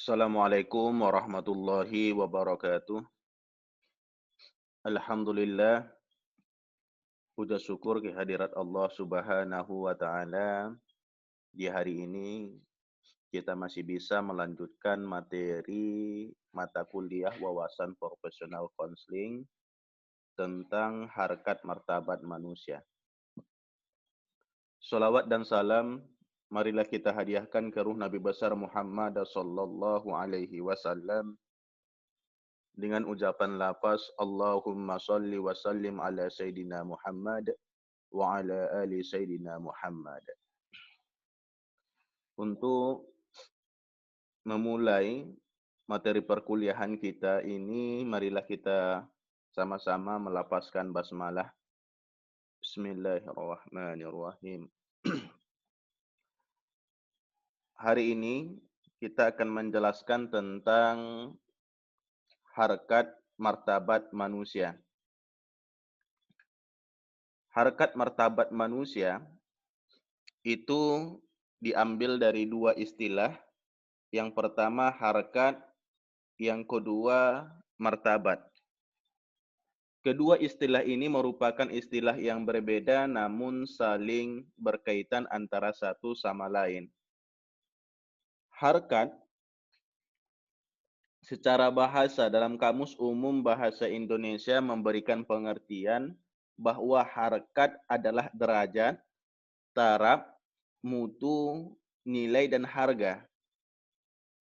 Assalamualaikum warahmatullahi wabarakatuh. Alhamdulillah, puja syukur kehadirat Allah Subhanahu wa taala. Di hari ini kita masih bisa melanjutkan materi mata kuliah wawasan profesional konseling tentang harkat martabat manusia. Salawat dan salam marilah kita hadiahkan ke ruh Nabi besar Muhammad sallallahu alaihi wasallam dengan ucapan lafaz Allahumma salli wa sallim ala Sayyidina Muhammad wa ala ali Sayyidina Muhammad. Untuk memulai materi perkuliahan kita ini, marilah kita sama-sama melafazkan basmalah. Bismillahirrahmanirrahim. Hari ini kita akan menjelaskan tentang harkat martabat manusia. Harkat martabat manusia itu diambil dari dua istilah. Yang pertama harkat, yang kedua martabat. Kedua istilah ini merupakan istilah yang berbeda namun saling berkaitan antara satu sama lain. Harkat secara bahasa dalam Kamus Umum Bahasa Indonesia memberikan pengertian bahwa harkat adalah derajat, taraf, mutu, nilai, dan harga.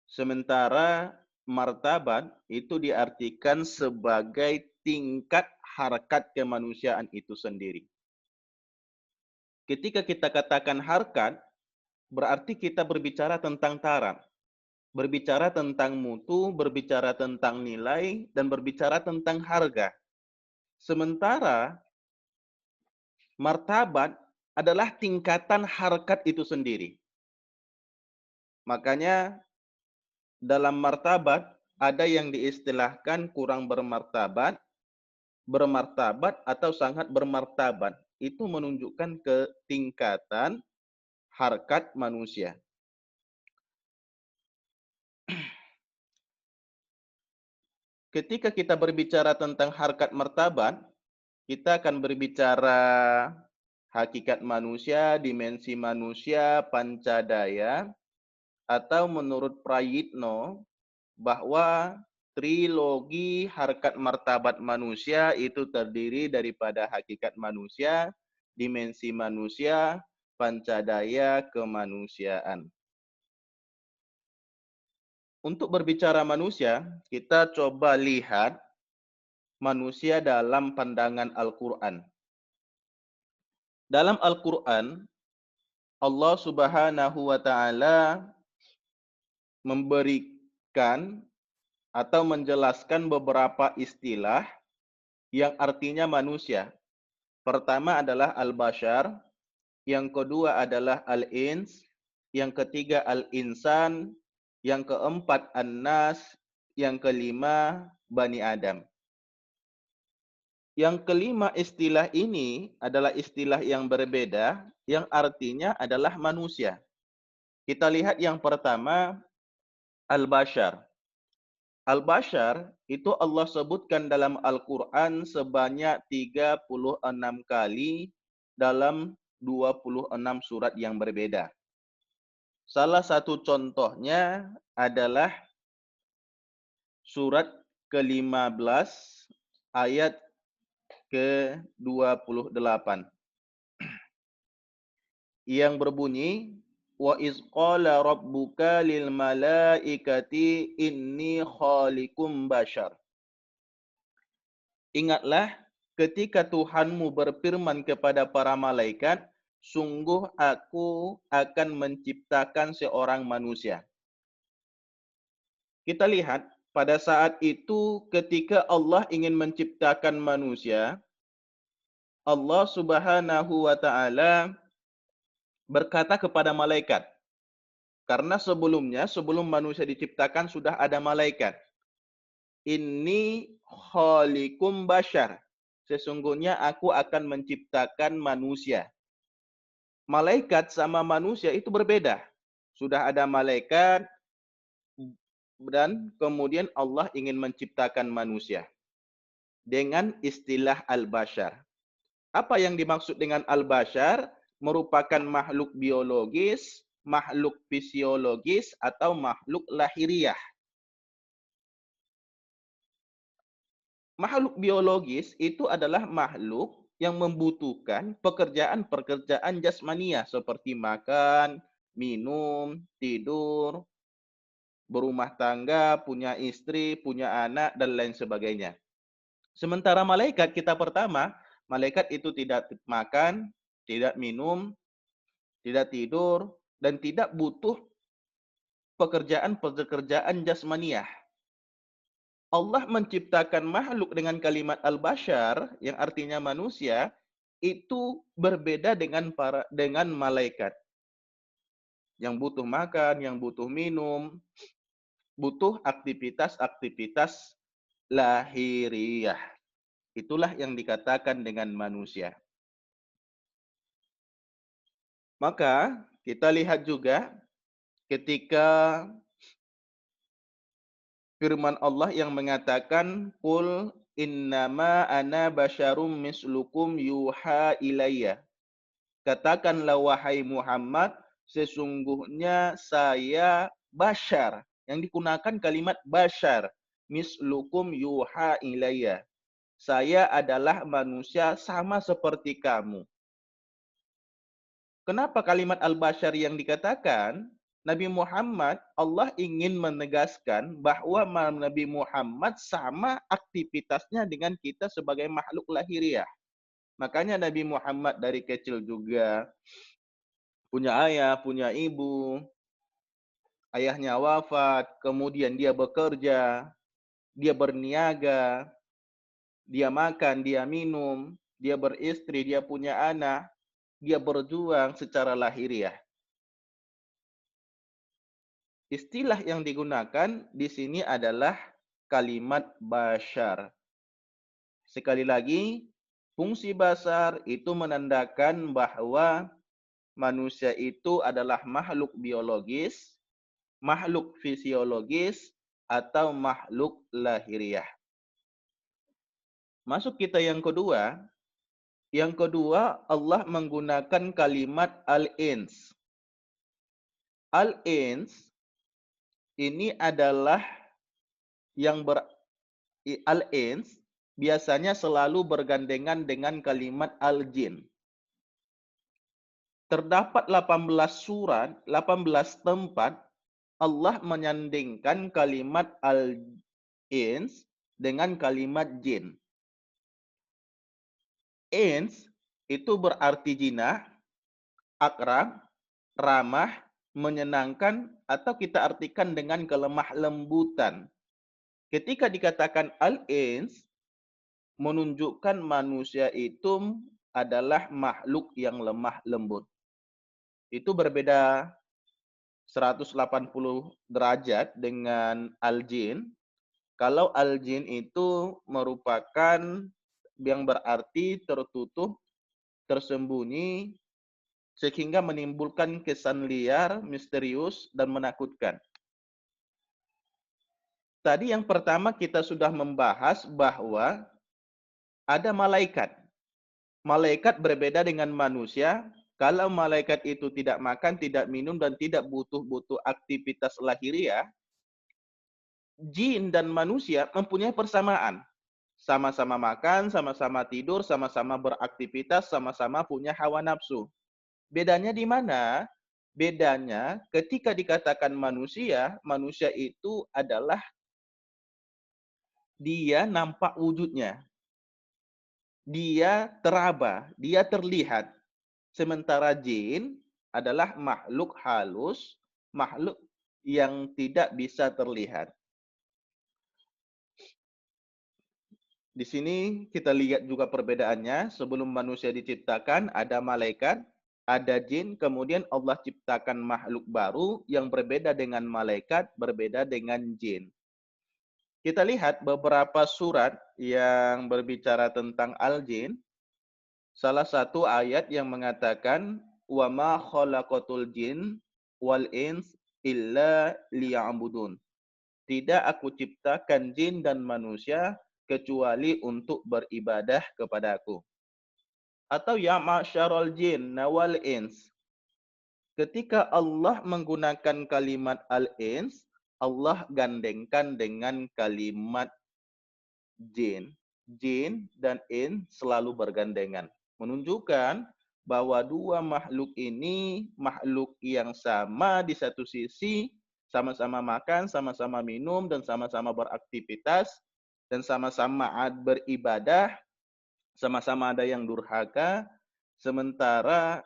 Sementara martabat itu diartikan sebagai tingkat harkat kemanusiaan itu sendiri. Ketika kita katakan harkat, berarti kita berbicara tentang taraf, berbicara tentang mutu, berbicara tentang nilai, dan berbicara tentang harga. Sementara martabat adalah tingkatan harkat itu sendiri. Makanya dalam martabat ada yang diistilahkan kurang bermartabat, bermartabat, atau sangat bermartabat. Itu menunjukkan ketingkatan harkat manusia. Ketika kita berbicara tentang harkat martabat, kita akan berbicara hakikat manusia, dimensi manusia, pancadaya, atau menurut Prayitno, bahwa trilogi harkat martabat manusia itu terdiri daripada hakikat manusia, dimensi manusia, pancadaya kemanusiaan. Untuk berbicara manusia, kita coba lihat manusia dalam pandangan Al-Quran. Dalam Al-Quran, Allah Subhanahu wa taala memberikan atau menjelaskan beberapa istilah yang artinya manusia. Pertama adalah al-bashar, yang kedua adalah al-ins, yang ketiga al-insan, yang keempat an-nas, yang kelima Bani Adam. Yang kelima istilah ini adalah istilah yang berbeda, yang artinya adalah manusia. Kita lihat yang pertama, al-bashar. Al-bashar itu Allah sebutkan dalam Al-Quran sebanyak 36 kali dalam 26 surat yang berbeda. Salah satu contohnya adalah surat ke-15 ayat ke-28 yang berbunyi, wa iz qala rabbuka lil malaikati inni khaliqum bashar. Ingatlah ketika Tuhanmu berfirman kepada para malaikat, sungguh aku akan menciptakan seorang manusia. Kita lihat pada saat itu ketika Allah ingin menciptakan manusia, Allah Subhanahu wa taala berkata kepada malaikat. Karena sebelumnya, sebelum manusia diciptakan sudah ada malaikat. Inni khaliqum bashar. Sesungguhnya aku akan menciptakan manusia. Malaikat sama manusia itu berbeda. Sudah ada malaikat, dan kemudian Allah ingin menciptakan manusia dengan istilah al-bashar. Apa yang dimaksud dengan al-bashar? Merupakan makhluk biologis, makhluk fisiologis, atau makhluk lahiriah. Makhluk biologis itu adalah makhluk yang membutuhkan pekerjaan-pekerjaan jasmania seperti makan, minum, tidur, berumah tangga, punya istri, punya anak, dan lain sebagainya. Sementara malaikat kita pertama, malaikat itu tidak makan, tidak minum, tidak tidur, dan tidak butuh pekerjaan-pekerjaan jasmaniah. Allah menciptakan makhluk dengan kalimat al-bashar, yang artinya manusia, itu berbeda dengan malaikat. Yang butuh makan, yang butuh minum, butuh aktivitas-aktivitas lahiriah. Itulah yang dikatakan dengan manusia. Maka kita lihat juga ketika firman Allah yang mengatakan qul innama ana basyarum mislukum yuha ilayya. Katakanlah wahai Muhammad, sesungguhnya saya bashar. Yang digunakan kalimat bashar, mislukum yuha ilayya. Saya adalah manusia sama seperti kamu. Kenapa kalimat al-bashar yang dikatakan? Nabi Muhammad, Allah ingin menegaskan bahwa Nabi Muhammad sama aktivitasnya dengan kita sebagai makhluk lahiriah. Makanya Nabi Muhammad dari kecil juga punya ayah, punya ibu, ayahnya wafat, kemudian dia bekerja, dia berniaga, dia makan, dia minum, dia beristri, dia punya anak, dia berjuang secara lahiriah. Istilah yang digunakan di sini adalah kalimat bashar. Sekali lagi, fungsi basar itu menandakan bahwa manusia itu adalah makhluk biologis, makhluk fisiologis, atau makhluk lahiriah. Masuk kita yang kedua. Yang kedua, Allah menggunakan kalimat al-ins. Al-ins ini adalah yang al-ins biasanya selalu bergandengan dengan kalimat al-jin. Terdapat 18 surat, 18 tempat Allah menyandingkan kalimat al-ins dengan kalimat jin. Ins itu berarti jinah, akrab, ramah, menyenangkan, atau kita artikan dengan kelemah lembutan. Ketika dikatakan al-ins, menunjukkan manusia itu adalah makhluk yang lemah lembut. Itu berbeda 180 derajat dengan al-jin. Kalau al-jin itu merupakan yang berarti tertutup, tersembunyi, sehingga menimbulkan kesan liar, misterius, dan menakutkan. Tadi yang pertama kita sudah membahas bahwa ada malaikat. Malaikat berbeda dengan manusia. Kalau malaikat itu tidak makan, tidak minum, dan tidak butuh aktivitas lahiriah, jin dan manusia mempunyai persamaan. Sama-sama makan, sama-sama tidur, sama-sama beraktivitas, sama-sama punya hawa nafsu. Bedanya di mana? Bedanya ketika dikatakan manusia, manusia itu adalah dia nampak wujudnya. Dia teraba, dia terlihat. Sementara jin adalah makhluk halus, makhluk yang tidak bisa terlihat. Di sini kita lihat juga perbedaannya. Sebelum manusia diciptakan, ada malaikat, ada jin, kemudian Allah ciptakan makhluk baru yang berbeda dengan malaikat, berbeda dengan jin. Kita lihat beberapa surat yang berbicara tentang al-jin. Salah satu ayat yang mengatakan, "Wa ma khalaqatul jin wal ins illa liya'budun." tidak aku ciptakan jin dan manusia kecuali untuk beribadah kepadaku. Atau ya ma'syarul jin wal ins. Ketika Allah menggunakan kalimat al-ins, Allah gandengkan dengan kalimat jin. Jin dan in selalu bergandengan. Menunjukkan bahwa dua makhluk ini makhluk yang sama di satu sisi, sama-sama makan, sama-sama minum, dan sama-sama beraktivitas, dan sama-sama beribadah, sama-sama ada yang durhaka, sementara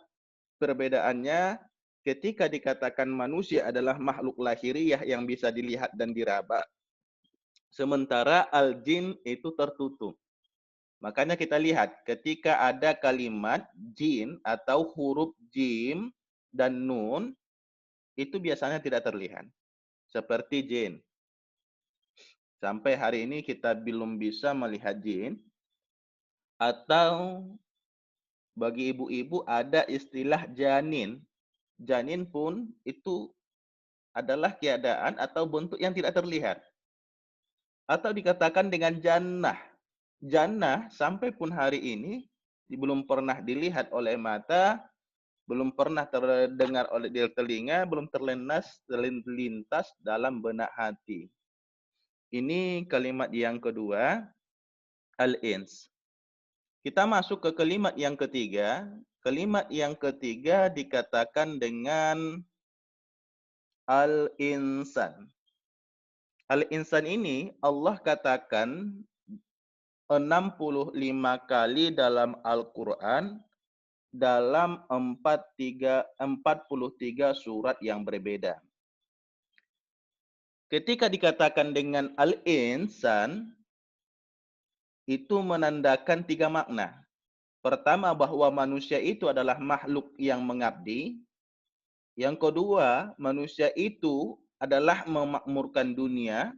perbedaannya ketika dikatakan manusia adalah makhluk lahiriah yang bisa dilihat dan diraba, sementara al-jin itu tertutup. Makanya kita lihat ketika ada kalimat jin atau huruf jim dan nun, itu biasanya tidak terlihat. Seperti jin. Sampai hari ini kita belum bisa melihat jin. Atau bagi ibu-ibu ada istilah janin. Janin pun itu adalah keadaan atau bentuk yang tidak terlihat. Atau dikatakan dengan jannah. Jannah sampai pun hari ini belum pernah dilihat oleh mata, belum pernah terdengar oleh telinga, belum terlintas dalam benak hati. Ini kalimat yang kedua, al-ins. Kita masuk ke kalimat yang ketiga. Kalimat yang ketiga dikatakan dengan al-insan. Al-insan ini Allah katakan 65 kali dalam Al-Quran dalam 43 surat yang berbeda. Ketika dikatakan dengan al-insan, itu menandakan 3 makna. Pertama, bahwa manusia itu adalah makhluk yang mengabdi. Yang kedua, manusia itu adalah memakmurkan dunia.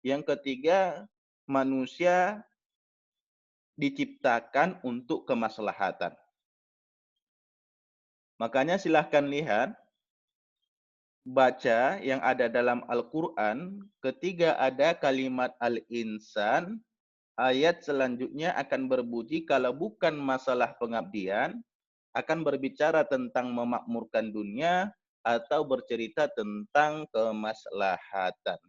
Yang ketiga, manusia diciptakan untuk kemaslahatan. Makanya silahkan lihat, baca yang ada dalam Al-Quran, ketika ada kalimat al-insan, ayat selanjutnya akan berbunyi kalau bukan masalah pengabdian, akan berbicara tentang memakmurkan dunia, atau bercerita tentang kemaslahatan.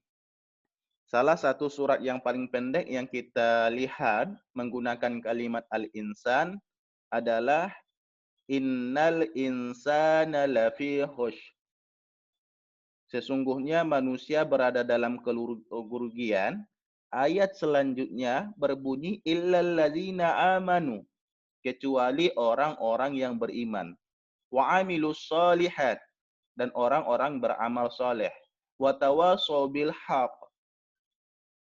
Salah satu surat yang paling pendek yang kita lihat menggunakan kalimat al-insan adalah Innal insana lafi khusy. Sesungguhnya manusia berada dalam kerugian. Ayat selanjutnya berbunyi illal ladzina amanu, kecuali orang-orang yang beriman. Wa amilus solihat, dan orang-orang beramal soleh. Wa tawassaw bil haq,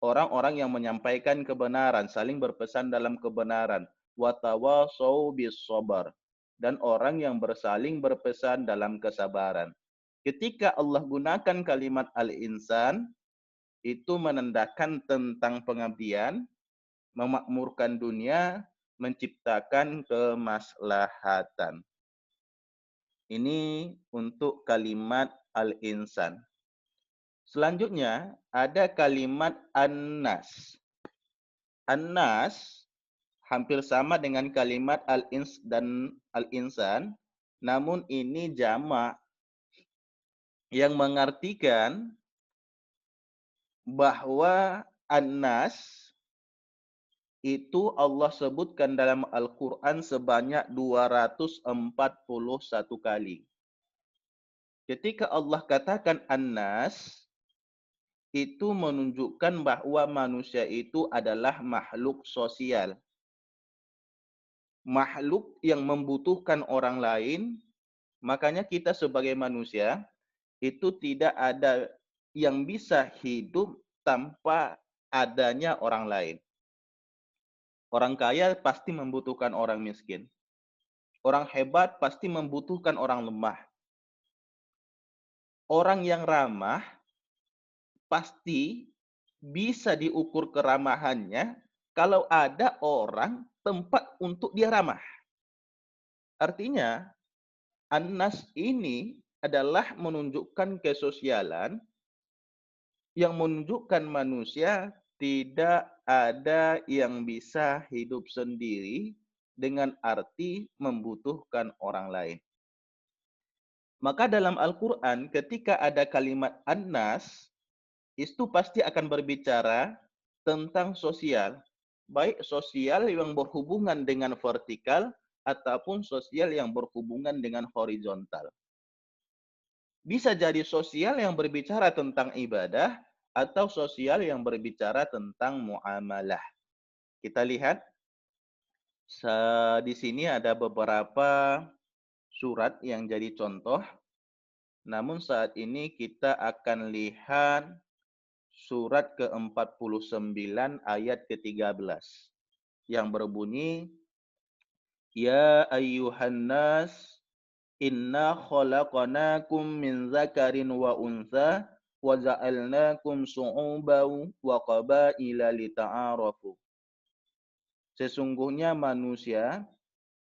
orang-orang yang menyampaikan kebenaran, saling berpesan dalam kebenaran. Wa tawassaw bis sabar, dan orang yang bersaling berpesan dalam kesabaran. Ketika Allah gunakan kalimat al-insan, itu menandakan tentang pengabdian, memakmurkan dunia, menciptakan kemaslahatan. Ini untuk kalimat al-insan. Selanjutnya ada kalimat an-nas. An-nas hampir sama dengan kalimat al-ins dan al-insan, namun ini jamak yang mengartikan bahwa an-nas itu Allah sebutkan dalam Al-Quran sebanyak 241 kali. Ketika Allah katakan an-nas, itu menunjukkan bahwa manusia itu adalah makhluk sosial. Makhluk yang membutuhkan orang lain, makanya kita sebagai manusia, itu tidak ada yang bisa hidup tanpa adanya orang lain. Orang kaya pasti membutuhkan orang miskin. Orang hebat pasti membutuhkan orang lemah. Orang yang ramah pasti bisa diukur keramahannya kalau ada orang tempat untuk dia ramah. Artinya, An-Nas ini adalah menunjukkan kesosialan yang menunjukkan manusia tidak ada yang bisa hidup sendiri dengan arti membutuhkan orang lain. Maka dalam Al-Quran ketika ada kalimat an-nas, itu pasti akan berbicara tentang sosial. Baik sosial yang berhubungan dengan vertikal ataupun sosial yang berhubungan dengan horizontal. Bisa jadi sosial yang berbicara tentang ibadah atau sosial yang berbicara tentang muamalah. Kita lihat di sini ada beberapa surat yang jadi contoh. Namun saat ini kita akan lihat surat ke-49 ayat ke-13 yang berbunyi, Ya ayyuhan nas, inna khalaqnakum min zakarin wa untha wa ja'alnakum syu'uban wa qabaila lita'arafu. Sesungguhnya manusia,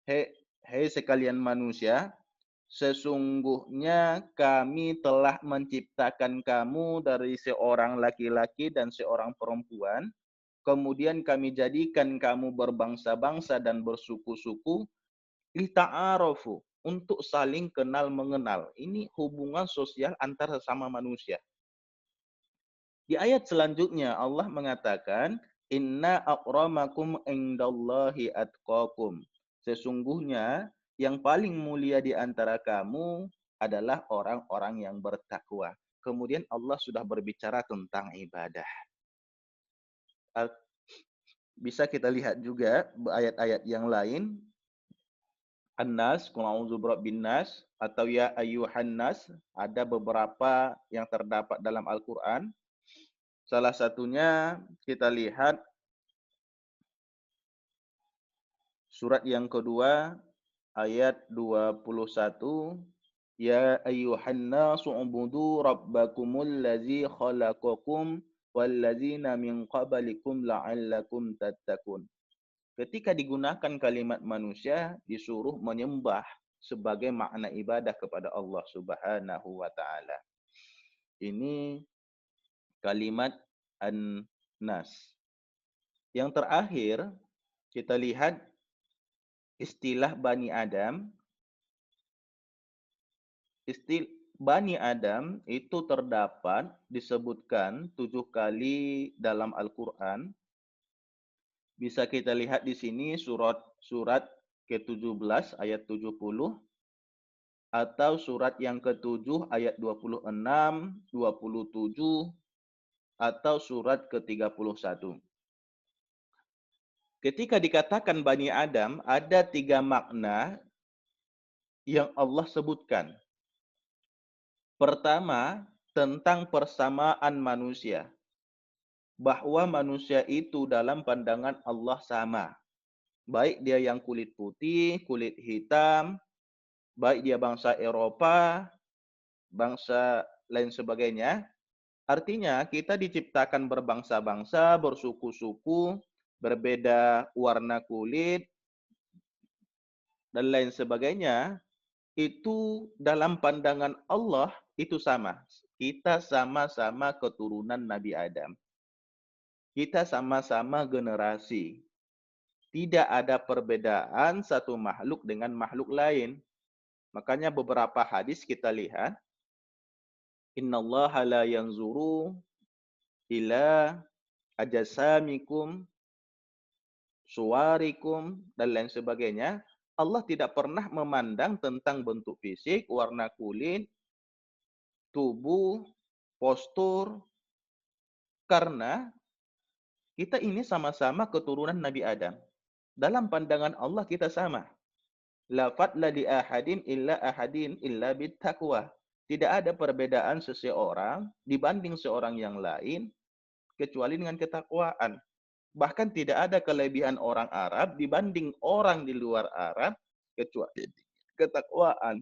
hei sekalian manusia, sesungguhnya kami telah menciptakan kamu dari seorang laki-laki dan seorang perempuan. Kemudian kami jadikan kamu berbangsa-bangsa dan bersuku-suku. Lita'arafu, untuk saling kenal mengenal. Ini hubungan sosial antar sesama manusia. Di ayat selanjutnya Allah mengatakan, Inna akramakum indallahi atqakum. Sesungguhnya yang paling mulia di antara kamu adalah orang-orang yang bertakwa. Kemudian Allah sudah berbicara tentang ibadah. Bisa kita lihat juga ayat-ayat yang lain. An-Nas, Qul a'udzu birabbin nas, atau ya ayyuhan nas, ada beberapa yang terdapat dalam Al-Quran. Salah satunya kita lihat surat yang kedua ayat 21. Ya ayyuhan nasu ubudu rabbakumul ladzi khalaqakum walladzina min qablikum la'allakum tattaqun. Ketika digunakan kalimat manusia disuruh menyembah sebagai makna ibadah kepada Allah Subhanahu wa taala. Ini kalimat an-nas. Yang terakhir kita lihat istilah Bani Adam. Bani Adam itu terdapat disebutkan 7 kali dalam Al-Quran. Bisa kita lihat di sini surat ke-17 ayat 70 atau surat yang ke-7 ayat 26, 27 atau surat ke-31. Ketika dikatakan Bani Adam, ada 3 makna yang Allah sebutkan. Pertama, tentang persamaan manusia. Bahwa manusia itu dalam pandangan Allah sama. Baik dia yang kulit putih, kulit hitam, baik dia bangsa Eropa, bangsa lain sebagainya. Artinya kita diciptakan berbangsa-bangsa, bersuku-suku, berbeda warna kulit, dan lain sebagainya. Itu dalam pandangan Allah itu sama. Kita sama-sama keturunan Nabi Adam. Kita sama-sama generasi. Tidak ada perbedaan satu makhluk dengan makhluk lain. Makanya beberapa hadis kita lihat, Innallaha la yanzuru ila ajasamikum, suwarikum, dan lain sebagainya. Allah tidak pernah memandang tentang bentuk fisik, warna kulit, tubuh, postur, karena kita ini sama-sama keturunan Nabi Adam. Dalam pandangan Allah kita sama. La fadla li ahadin illa bittaqwa. Tidak ada perbedaan seseorang dibanding seorang yang lain kecuali dengan ketakwaan. Bahkan tidak ada kelebihan orang Arab dibanding orang di luar Arab kecuali ketakwaan.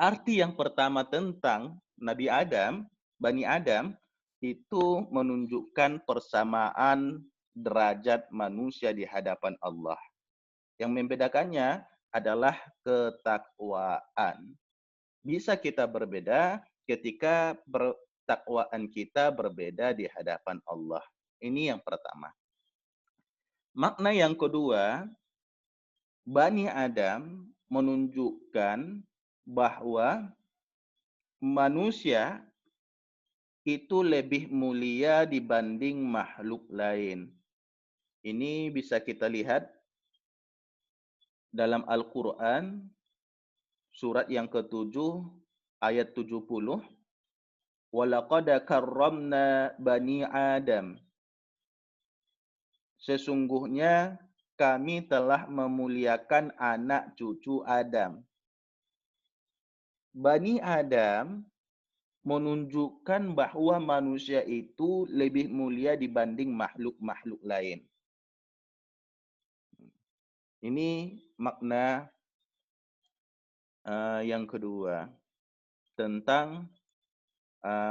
Arti yang pertama tentang Nabi Adam, Bani Adam, itu menunjukkan persamaan derajat manusia di hadapan Allah. Yang membedakannya adalah ketakwaan. Bisa kita berbeda ketika ketakwaan kita berbeda di hadapan Allah. Ini yang pertama. Makna yang kedua, Bani Adam menunjukkan bahwa manusia itu lebih mulia dibanding makhluk lain. Ini bisa kita lihat dalam Al-Quran, surat yang ke-7, ayat 70. وَلَقَدْ كَرَّمْنَا بَنِي Adam. Sesungguhnya kami telah memuliakan anak cucu Adam. Bani Adam menunjukkan bahwa manusia itu lebih mulia dibanding makhluk-makhluk lain. Ini makna yang kedua tentang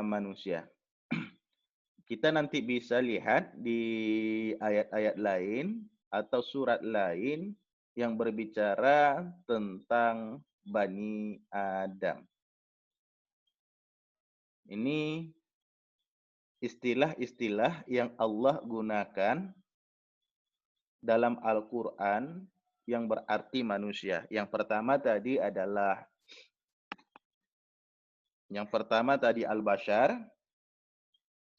manusia. Kita nanti bisa lihat di ayat-ayat lain atau surat lain yang berbicara tentang Bani Adam. Ini istilah-istilah yang Allah gunakan dalam Al-Quran yang berarti manusia. Yang pertama tadi Al-Bashar.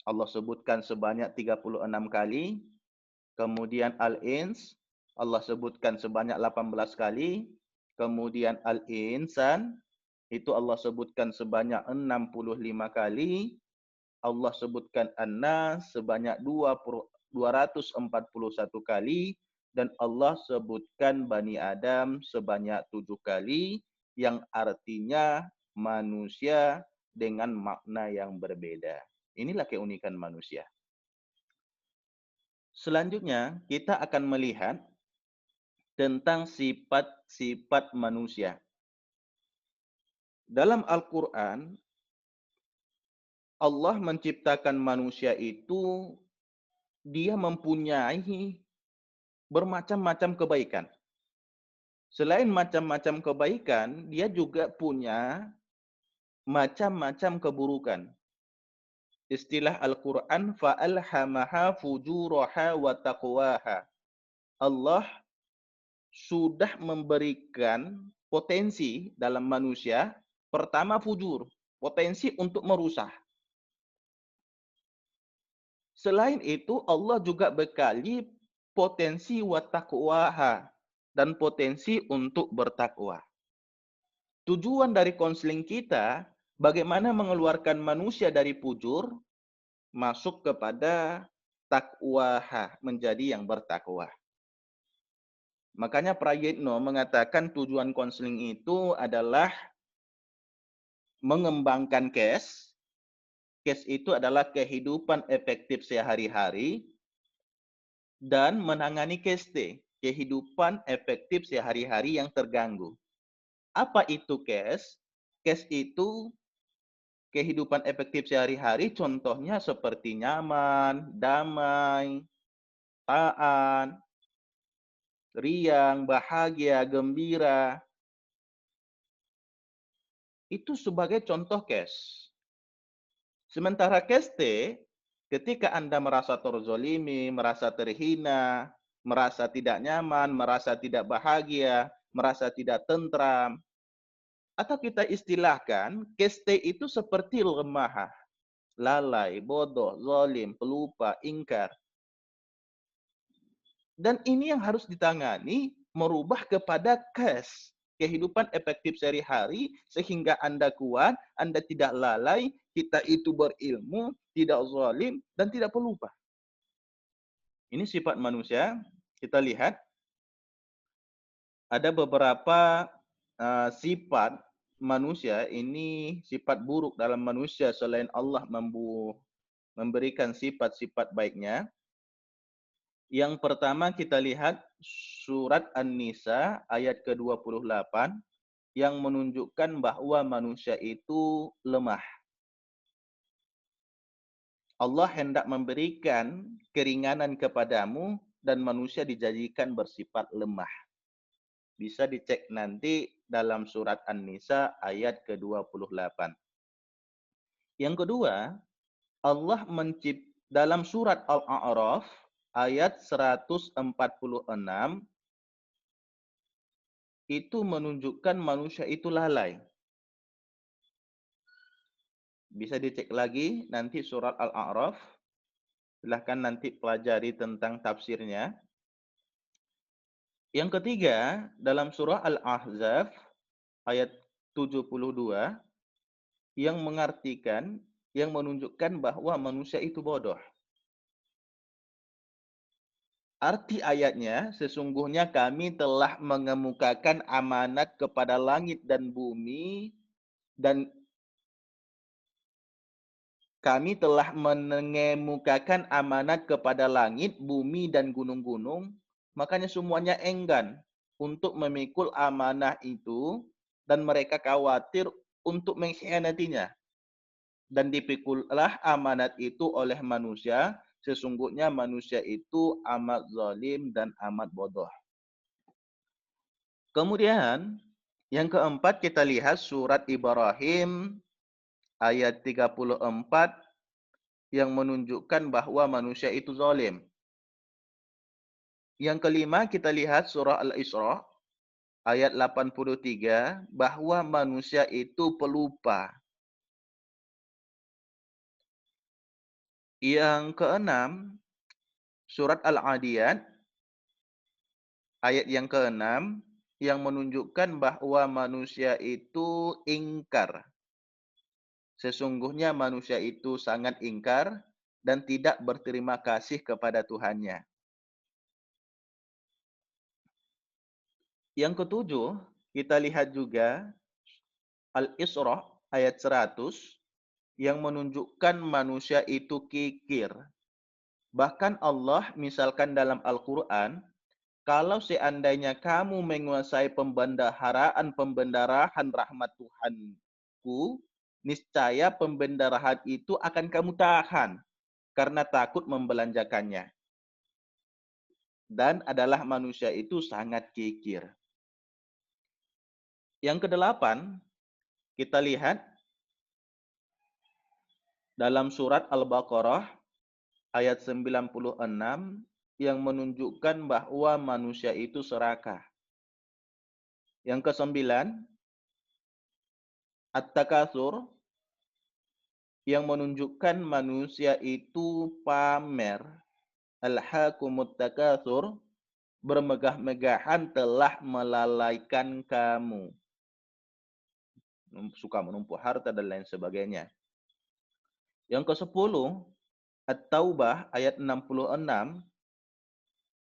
Allah sebutkan sebanyak 36 kali. Kemudian Al-Ins, Allah sebutkan sebanyak 18 kali. Kemudian Al-Insan, itu Allah sebutkan sebanyak 65 kali. Allah sebutkan An-Nas sebanyak 241 kali. Dan Allah sebutkan Bani Adam sebanyak 7 kali. Yang artinya manusia dengan makna yang berbeda. Inilah keunikan manusia. Selanjutnya, kita akan melihat tentang sifat-sifat manusia. Dalam Al-Quran, Allah menciptakan manusia itu, dia mempunyai bermacam-macam kebaikan. Selain macam-macam kebaikan, dia juga punya macam-macam keburukan. Istilah Al-Quran, فَأَلْهَمَهَا فُجُورَهَا وَتَقْوَاهَا. Allah sudah memberikan potensi dalam manusia. Pertama fujur, potensi untuk merusak. Selain itu, Allah juga bekali potensi wattaqwaha dan potensi untuk bertakwa. Tujuan dari konseling kita, bagaimana mengeluarkan manusia dari fujur, masuk kepada takwaha, menjadi yang bertakwa. Makanya Prayitno mengatakan tujuan konseling itu adalah mengembangkan cash. Cash itu adalah kehidupan efektif sehari-hari dan menangani cash, kehidupan efektif sehari-hari yang terganggu. Apa itu cash? Cash itu kehidupan efektif sehari-hari, contohnya seperti nyaman, damai, taat, riang, bahagia, gembira. Itu sebagai contoh cash. Sementara caste, ketika Anda merasa terzolimi, merasa terhina, merasa tidak nyaman, merasa tidak bahagia, merasa tidak tentram, atau kita istilahkan, caste itu seperti lemah, lalai, bodoh, zalim, pelupa, ingkar. Dan ini yang harus ditangani, merubah kepada cash. Kehidupan efektif sehari-hari sehingga Anda kuat, Anda tidak lalai, kita itu berilmu, tidak zalim dan tidak pelupa. Ini sifat manusia. Kita lihat ada beberapa sifat manusia, ini sifat buruk dalam manusia selain Allah memberikan sifat-sifat baiknya. Yang pertama kita lihat surat An-Nisa ayat ke-28 yang menunjukkan bahwa manusia itu lemah. Allah hendak memberikan keringanan kepadamu dan manusia dijadikan bersifat lemah. Bisa dicek nanti dalam surat An-Nisa ayat ke-28. Yang kedua, Allah dalam surat Al-A'raf ayat 146 itu menunjukkan manusia itu lalai. Bisa dicek lagi nanti surat Al-A'raf. Silahkan nanti pelajari tentang tafsirnya. Yang ketiga, dalam surah Al-Ahzab ayat 72 yang mengartikan, yang menunjukkan bahwa manusia itu bodoh. Arti ayatnya, sesungguhnya kami telah mengemukakan amanat kepada langit dan bumi, dan kami telah mengemukakan amanat kepada langit, bumi, dan gunung-gunung. Makanya semuanya enggan untuk memikul amanah itu, dan mereka khawatir untuk mengkhianatinya. Dan dipikullah amanat itu oleh manusia. Sesungguhnya manusia itu amat zalim dan amat bodoh. Kemudian, yang keempat kita lihat surat Ibrahim ayat 34 yang menunjukkan bahwa manusia itu zalim. Yang kelima kita lihat surah Al-Isra ayat 83 bahwa manusia itu pelupa. Yang keenam surat Al-Adiyat ayat yang keenam yang menunjukkan bahwa manusia itu ingkar. Sesungguhnya manusia itu sangat ingkar dan tidak berterima kasih kepada Tuhannya. Yang ketujuh, kita lihat juga Al-Isra ayat 100 yang menunjukkan manusia itu kikir. Bahkan Allah misalkan dalam Al-Quran, kalau seandainya kamu menguasai pembendaharahan rahmat Tuhanku, niscaya pembendaharahan itu akan kamu tahan karena takut membelanjakannya. Dan adalah manusia itu sangat kikir. Yang kedelapan, kita lihat dalam surat Al-Baqarah ayat 96 yang menunjukkan bahwa manusia itu serakah. Yang kesembilan, At-Takatsur yang menunjukkan manusia itu pamer. Al-Hakumut Takatsur, bermegah-megahan telah melalaikan kamu. Suka menumpuk harta dan lain sebagainya. Yang ke-10, At-Taubah ayat 66,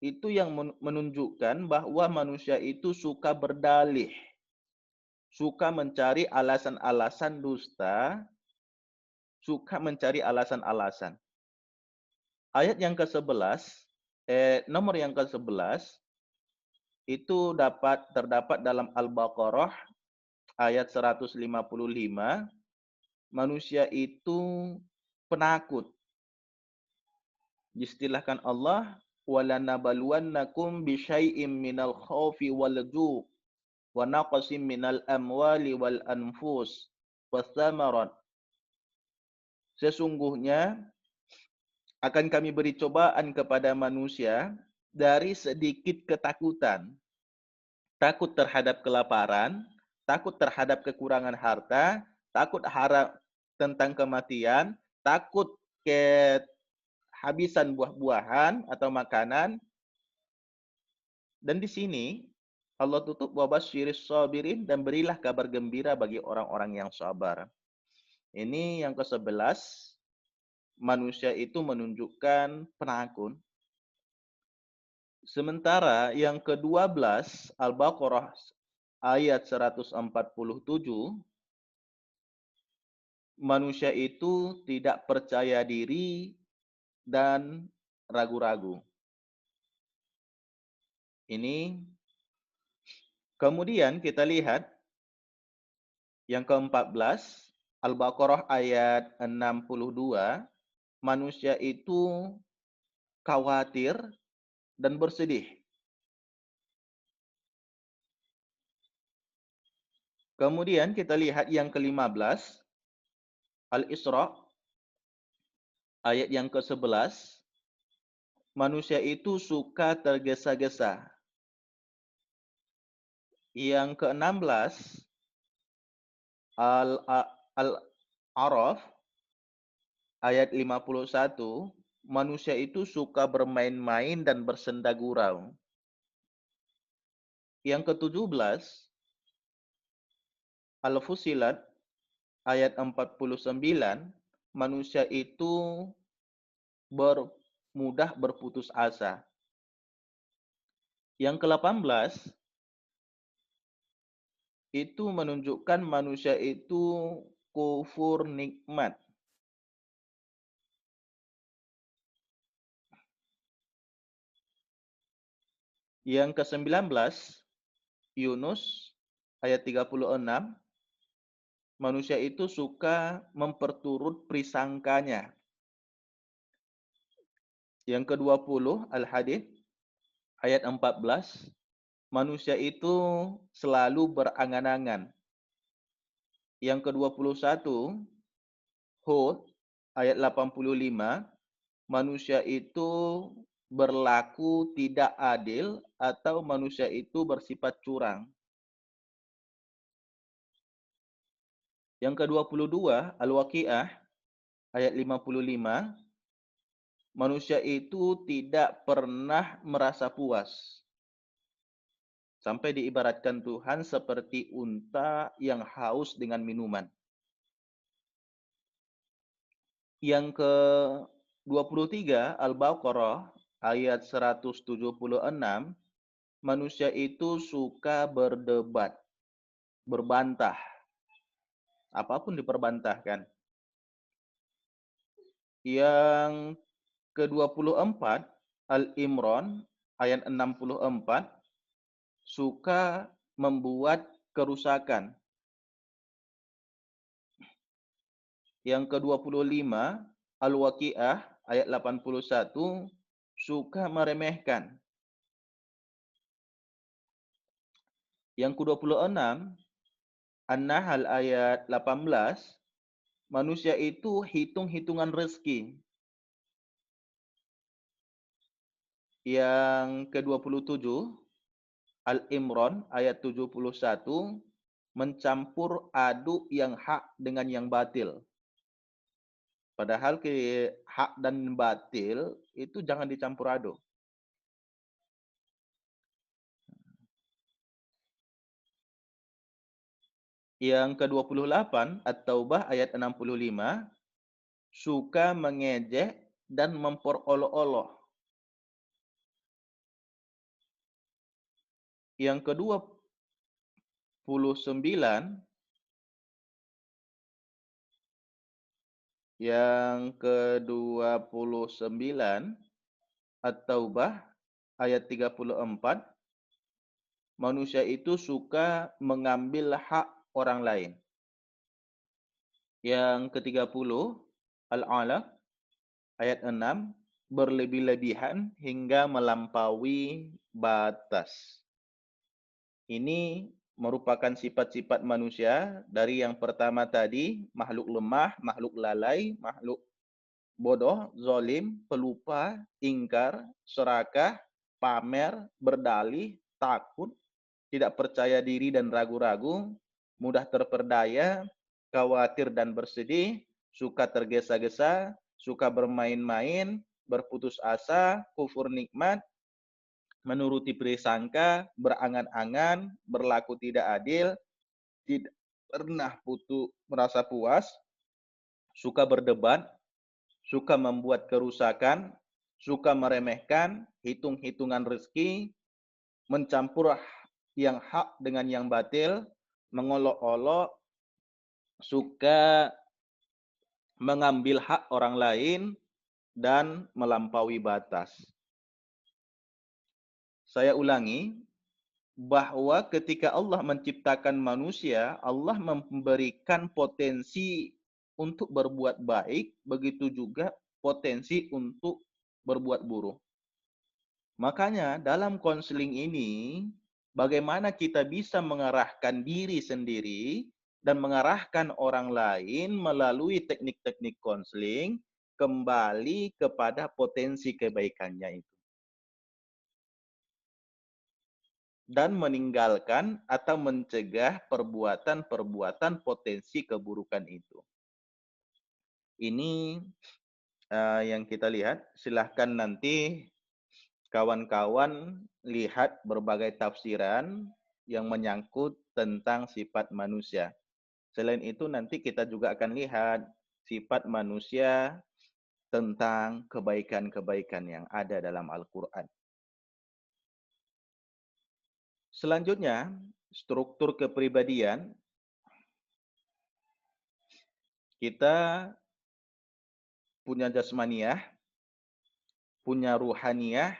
itu yang menunjukkan bahwa manusia itu suka berdalih. Suka mencari alasan-alasan dusta, suka mencari alasan-alasan. Ayat yang ke-11, nomor yang ke-11, itu terdapat dalam Al-Baqarah ayat 155, manusia itu penakut. Distilahkan Allah, وَلَنَبَلُوَنَّكُمْ بِشَيْءٍ مِّنَ الْخَوْفِ وَالْجُوعِ وَنَقْصٍ مِّنَ الْأَمْوَالِ وَالْأَنْفُسِ وَالثَّمَرَاتِ. Sesungguhnya akan kami beri cobaan kepada manusia dari sedikit ketakutan. Takut terhadap kelaparan, takut terhadap kekurangan harta, takut harap tentang kematian, takut kehabisan buah-buahan atau makanan. Dan di sini Allah tutup wabasyiris sabirin, dan berilah kabar gembira bagi orang-orang yang sabar. Ini yang ke-11, manusia itu menunjukkan penakut. Sementara yang ke-12 Al-Baqarah ayat 147, manusia itu tidak percaya diri dan ragu-ragu. Ini kemudian kita lihat yang ke-14 Al-Baqarah ayat 62, manusia itu khawatir dan bersedih. Kemudian kita lihat yang ke-15, Al-Isra ayat yang ke-11, manusia itu suka tergesa-gesa. Yang ke-16, Al-A'raf ayat 51, manusia itu suka bermain-main dan bersenda gurau. Yang ke-17, Al-Fusilat ayat 49, manusia itu mudah berputus asa. Yang ke-18, itu menunjukkan manusia itu kufur nikmat. Yang ke-19, Yunus ayat 36, manusia itu suka memperturut prisangkanya. Yang ke-20, Al-Hadid ayat 14, manusia itu selalu berangan-angan. Yang ke-21, Hud ayat 85, manusia itu berlaku tidak adil atau manusia itu bersifat curang. Yang ke-22, Al-Waqiah ayat 55, manusia itu tidak pernah merasa puas. Sampai diibaratkan Tuhan seperti unta yang haus dengan minuman. Yang ke-23, Al-Baqarah ayat 176, manusia itu suka berdebat, berbantah. Apapun diperbantahkan. Yang ke-24, Al-Imran ayat 64, suka membuat kerusakan. Yang ke-25, Al-Waqiah ayat 81, suka meremehkan. Yang ke-26, An-Nahl ayat 18, manusia itu hitung-hitungan rezeki. Yang ke-27, Al-Imran ayat 71, mencampur aduk yang hak dengan yang batil. Padahal hak dan batil itu jangan dicampur aduk. Yang ke-28, At-Taubah ayat 65, suka mengejek dan memperolok-olok. Yang ke-29, At-Taubah ayat 34, manusia itu suka mengambil hak orang lain. Yang ke-30, Al-Alaq ayat 6, berlebih-lebihan hingga melampaui batas. Ini merupakan sifat-sifat manusia dari yang pertama tadi, makhluk lemah, makhluk lalai, makhluk bodoh, zalim, pelupa, ingkar, serakah, pamer, berdalih, takut, tidak percaya diri dan ragu-ragu, mudah terperdaya, khawatir dan bersedih, suka tergesa-gesa, suka bermain-main, berputus asa, kufur nikmat, menuruti prasangka, berangan-angan, berlaku tidak adil, tidak pernah merasa puas, suka berdebat, suka membuat kerusakan, suka meremehkan, hitung-hitungan rezeki, mencampur yang hak dengan yang batil, mengolok-olok, suka mengambil hak orang lain, dan melampaui batas. Saya ulangi, bahwa ketika Allah menciptakan manusia, Allah memberikan potensi untuk berbuat baik, begitu juga potensi untuk berbuat buruk. Makanya dalam konseling ini, bagaimana kita bisa mengarahkan diri sendiri dan mengarahkan orang lain melalui teknik-teknik konseling kembali kepada potensi kebaikannya itu. Dan meninggalkan atau mencegah perbuatan-perbuatan potensi keburukan itu. Ini yang kita lihat. Silahkan nanti kawan-kawan lihat berbagai tafsiran yang menyangkut tentang sifat manusia. Selain itu nanti kita juga akan lihat sifat manusia tentang kebaikan-kebaikan yang ada dalam Al-Quran. Selanjutnya, struktur kepribadian. Kita punya jasmaniyah, punya ruhaniyah,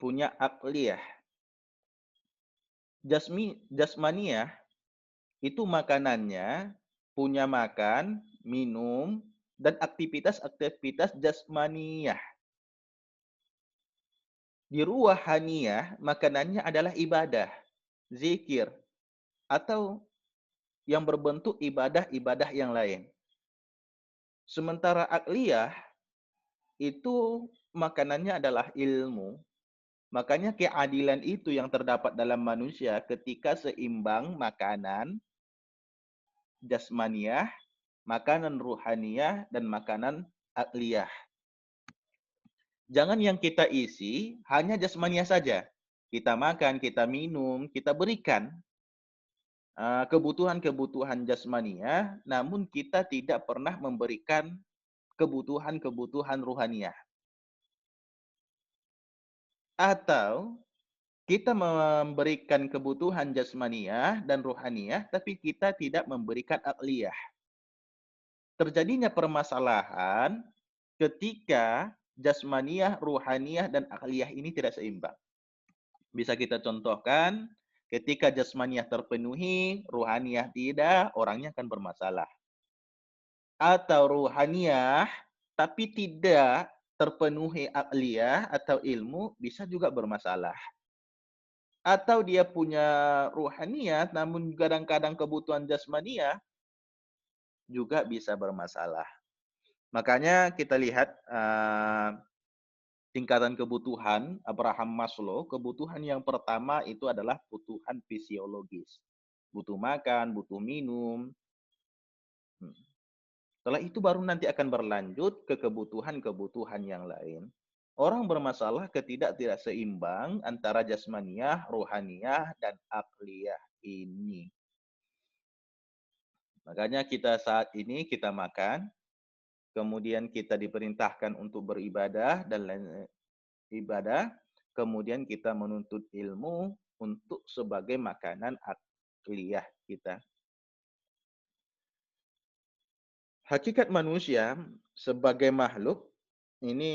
punya akliyah. Jasmaniyah itu makanannya, punya makan, minum, dan aktivitas-aktivitas jasmaniyah. Di ruhaniyah, makanannya adalah ibadah, zikir, atau yang berbentuk ibadah-ibadah yang lain. Sementara akliyah, itu makanannya adalah ilmu. Makanya keadilan itu yang terdapat dalam manusia ketika seimbang makanan jasmaniyah, makanan ruhaniyah, dan makanan akliyah. Jangan yang kita isi hanya jasmaniyah saja. Kita makan, kita minum, kita berikan kebutuhan-kebutuhan jasmaniyah, namun kita tidak pernah memberikan kebutuhan-kebutuhan ruhaniyah. Atau kita memberikan kebutuhan jasmaniyah dan ruhaniyah, tapi kita tidak memberikan akliyah. Terjadinya permasalahan ketika jasmaniyah, ruhaniyah, dan akliyah ini tidak seimbang. Bisa kita contohkan, ketika jasmaniyah terpenuhi, ruhaniyah tidak, orangnya akan bermasalah. Atau ruhaniyah, tapi tidak terpenuhi akliyah atau ilmu, bisa juga bermasalah. Atau dia punya ruhaniyah, namun kadang-kadang kebutuhan jasmaniyah, juga bisa bermasalah. Makanya kita lihat tingkatan kebutuhan Abraham Maslow. Kebutuhan yang pertama itu adalah kebutuhan fisiologis. Butuh makan, butuh minum. Setelah itu baru nanti akan berlanjut ke kebutuhan-kebutuhan yang lain. Orang bermasalah tidak seimbang antara jasmaniyah, rohaniyah, dan akliyah ini. Makanya kita saat ini kita makan, kemudian kita diperintahkan untuk beribadah dan lain ibadah, kemudian kita menuntut ilmu untuk sebagai makanan akliyah kita. Hakikat manusia sebagai makhluk ini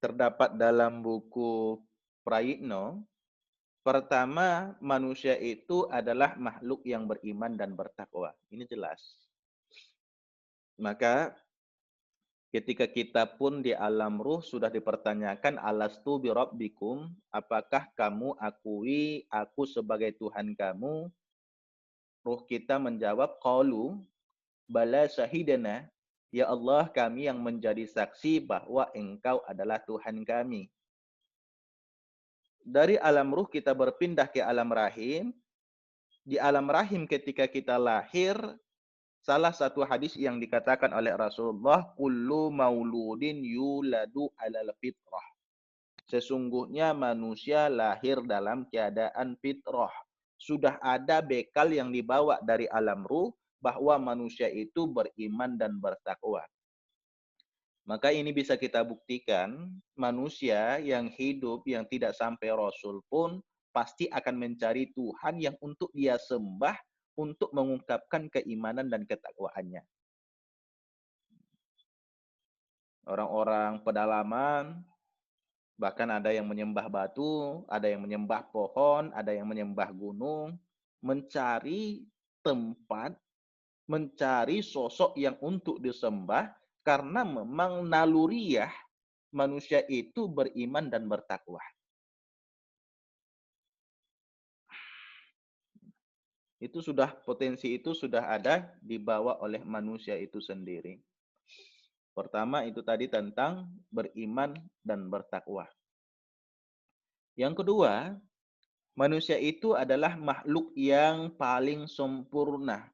terdapat dalam buku Prayitno. Pertama, manusia itu adalah makhluk yang beriman dan bertakwa. Ini jelas. Maka ketika kita pun di alam ruh sudah dipertanyakan, alastu bi rabbikum, apakah kamu akui aku sebagai Tuhan kamu? Ruh kita menjawab, qalu bala syahidana, ya Allah, kami yang menjadi saksi bahwa engkau adalah Tuhan kami. Dari alam ruh kita berpindah ke alam rahim. Di alam rahim ketika kita lahir, salah satu hadis yang dikatakan oleh Rasulullah, kullu mauludin yuladu alal fitrah. Sesungguhnya manusia lahir dalam keadaan fitrah. Sudah ada bekal yang dibawa dari alam ruh bahwa manusia itu beriman dan bertakwa. Maka ini bisa kita buktikan, manusia yang hidup yang tidak sampai Rasul pun pasti akan mencari Tuhan yang untuk dia sembah, untuk mengungkapkan keimanan dan ketakwaannya. Orang-orang pedalaman, bahkan ada yang menyembah batu, ada yang menyembah pohon, ada yang menyembah gunung, mencari tempat, mencari sosok yang untuk disembah, karena memang naluriah manusia itu beriman dan bertakwa. Itu sudah potensi itu sudah ada dibawa oleh manusia itu sendiri. Pertama itu tadi tentang beriman dan bertakwa. Yang kedua, manusia itu adalah makhluk yang paling sempurna.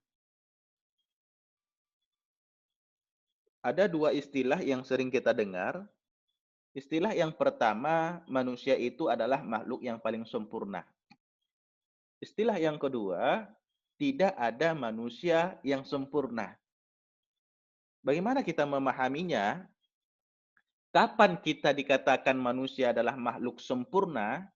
Ada dua istilah yang sering kita dengar. Istilah yang pertama, manusia itu adalah makhluk yang paling sempurna. Istilah yang kedua, tidak ada manusia yang sempurna. Bagaimana kita memahaminya? Kapan kita dikatakan manusia adalah makhluk sempurna,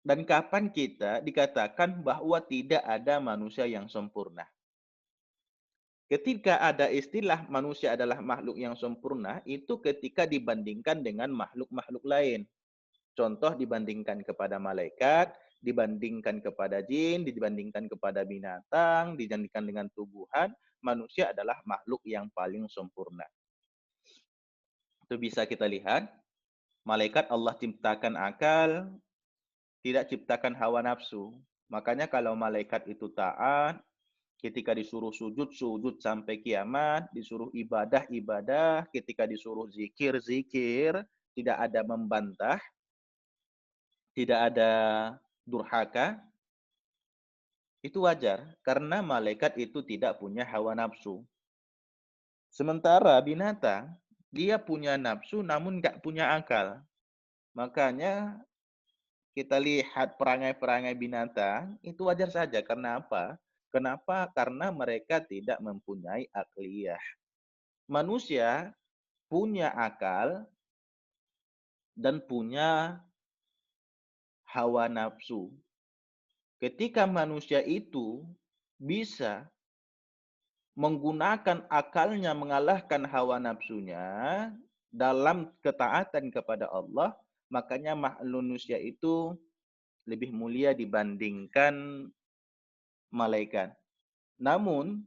dan kapan kita dikatakan bahwa tidak ada manusia yang sempurna? Ketika ada istilah manusia adalah makhluk yang sempurna, itu ketika dibandingkan dengan makhluk-makhluk lain. Contoh dibandingkan kepada malaikat, dibandingkan kepada jin, dibandingkan kepada binatang, dibandingkan dengan tumbuhan, manusia adalah makhluk yang paling sempurna. Itu bisa kita lihat, malaikat Allah ciptakan akal, tidak ciptakan hawa nafsu. Makanya kalau malaikat itu taat, ketika disuruh sujud, sujud sampai kiamat, disuruh ibadah, ibadah, ketika disuruh zikir, zikir, tidak ada membantah, tidak ada durhaka, itu wajar karena malaikat itu tidak punya hawa nafsu. Sementara binatang, dia punya nafsu namun nggak punya akal. Makanya kita lihat perangai-perangai binatang, itu wajar saja. Karena apa? Kenapa? Karena mereka tidak mempunyai akliyah. Manusia punya akal dan punya hawa nafsu. Ketika manusia itu bisa menggunakan akalnya mengalahkan hawa nafsunya dalam ketaatan kepada Allah, makanya manusia itu lebih mulia dibandingkan malaikat. Namun,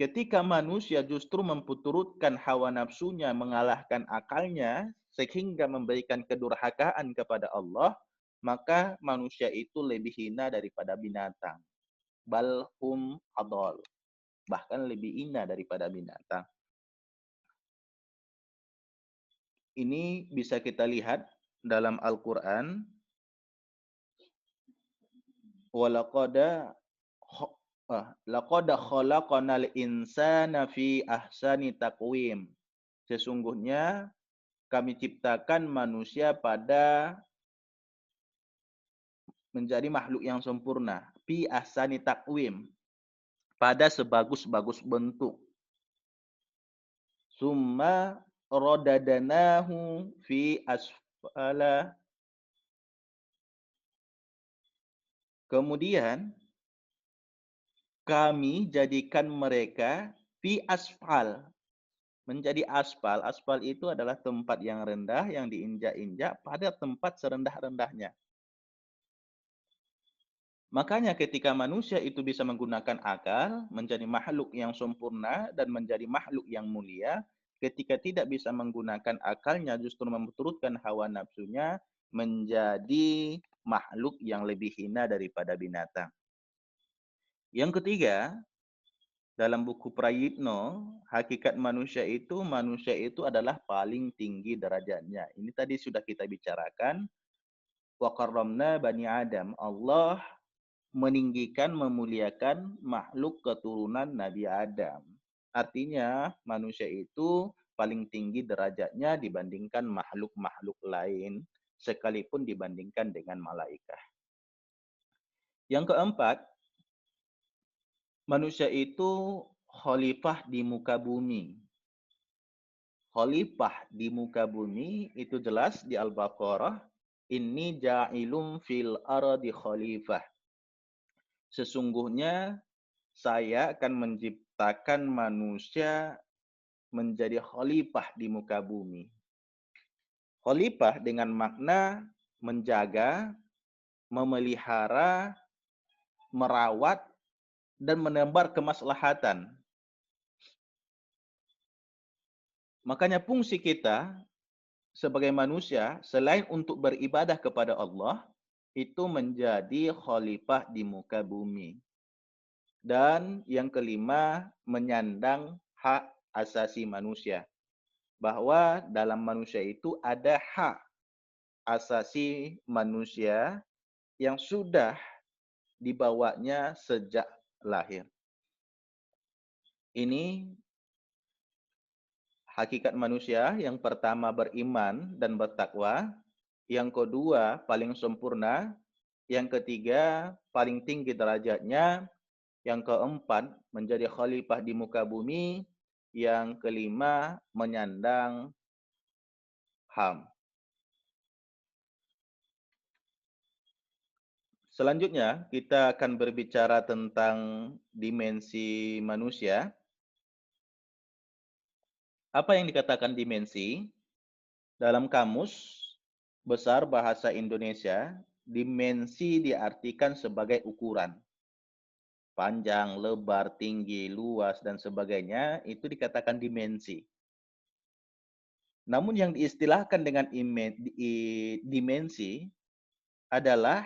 ketika manusia justru memperturutkan hawa nafsunya mengalahkan akalnya sehingga memberikan kedurhakaan kepada Allah, maka manusia itu lebih hina daripada binatang. Balhum adol. Bahkan lebih hina daripada binatang. Ini bisa kita lihat dalam Al-Quran. Laqad khalaqanal insana fi ahsani taqwim. Sesungguhnya kami ciptakan manusia pada menjadi makhluk yang sempurna. Fi ahsani taqwim. Pada sebagus-bagus bentuk. Summa rodadanahu fi asfala. Kemudian kami jadikan mereka fi asfal. Menjadi aspal. Aspal itu adalah tempat yang rendah yang diinjak-injak pada tempat serendah-rendahnya. Makanya ketika manusia itu bisa menggunakan akal, menjadi makhluk yang sempurna dan menjadi makhluk yang mulia, ketika tidak bisa menggunakan akalnya justru memturutkan hawa nafsunya, menjadi makhluk yang lebih hina daripada binatang. Yang ketiga, dalam buku Prayitno, hakikat manusia itu adalah paling tinggi derajatnya. Ini tadi sudah kita bicarakan. Wa karramna bani Adam. Allah meninggikan, memuliakan makhluk keturunan Nabi Adam. Artinya manusia itu paling tinggi derajatnya dibandingkan makhluk-makhluk lain, sekalipun dibandingkan dengan malaikat. Yang keempat, manusia itu khalifah di muka bumi. Khalifah di muka bumi itu jelas di Al-Baqarah, inni ja'ilum fil ardi khalifah. Sesungguhnya saya akan menciptakan manusia menjadi khalifah di muka bumi. Khalifah dengan makna menjaga, memelihara, merawat, dan menebar kemaslahatan. Makanya fungsi kita sebagai manusia, selain untuk beribadah kepada Allah, itu menjadi khalifah di muka bumi. Dan yang kelima, menyandang hak asasi manusia. Bahwa dalam manusia itu ada hak asasi manusia yang sudah dibawanya sejak lahir. Ini hakikat manusia. Yang pertama beriman dan bertakwa. Yang kedua paling sempurna. Yang ketiga paling tinggi derajatnya. Yang keempat menjadi khalifah di muka bumi. Yang kelima menyandang HAM. Selanjutnya kita akan berbicara tentang dimensi manusia. Apa yang dikatakan dimensi? Dalam kamus besar bahasa Indonesia, dimensi diartikan sebagai ukuran. Panjang, lebar, tinggi, luas, dan sebagainya, itu dikatakan dimensi. Namun yang diistilahkan dengan dimensi adalah